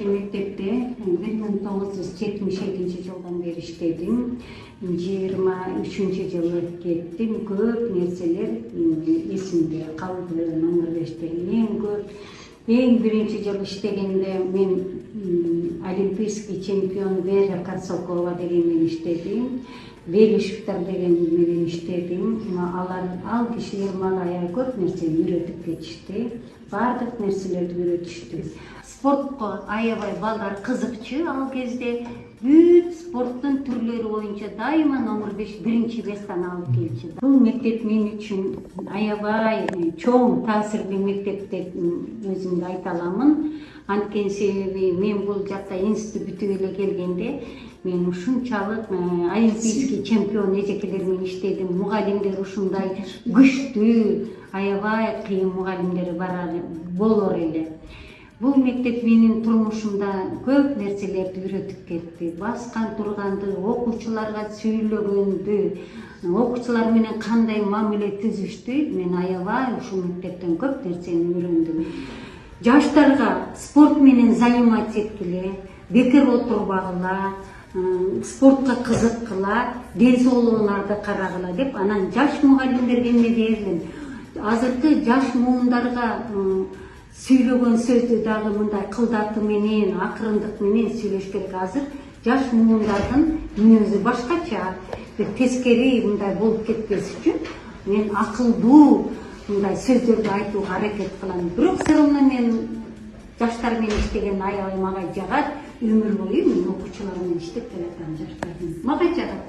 мектепте 1977-жылдан бeri иштедим. 23-жылы кеттим. Көп нерселер эсимде калды. Номер 5те эң биринчи жолу иштегенде мен олимпийский чемпион Вера Карсалкова дегенмен иштедим. Велишевтер деген менен иштедим. Ал кишилер мага аябай көп нерсени үйрөтүп кетишти. Бардык нерселерди үйрөтүштү. Спортко аябай балдар кызыкчу ал кезде. Бүт спорттун түрлөрү боюнча дайыма номер 5 биринчи местаны алып келчү. Бул мектеп мен үчүн аябай чоң таасирлүү мектеп деп өзүмдү айта аламын. Анткени себеби мен бул жакка институт бүтүп эле келгенде мен ушунчалык олимпийский чемпион эжекелер менен иштедим. Мугалимдер ушундай күчтүү, аябай кыйын мугалимдер болор эле. Бул мектеп менин турмушумда көп нерселерди үйрөтүп кетти. Баскан турганды, окуучуларга сүйлөгөндү, окуучулар менен кандай мамиле түзүштү, мен аябай ушул мектептен көп нерсени үйрөндүм. Жаштарга спорт менен заниматься эткиле, бекер отурбагыла, спортко кызыккыла, ден соолугуңарды карагыла деп анан жаш мугалимдерге эмне бердим. Азыркы жаш муундарга сүйлөгөн сөздү дагы мындай кылдаты менен, акырындык менен сүйлөш керек. Азыр жаш муундардын мүнөзү башкача, тескери мындай болуп кетпес үчүн мен акылдуу мындай сөздөрдү айтууга аракет кылам. Бирок все равно мен жаштар менен иштеген аябай мага жагат. Өмүр бою мен окуучулар менен иштеп келаткан жаштар мага жагат.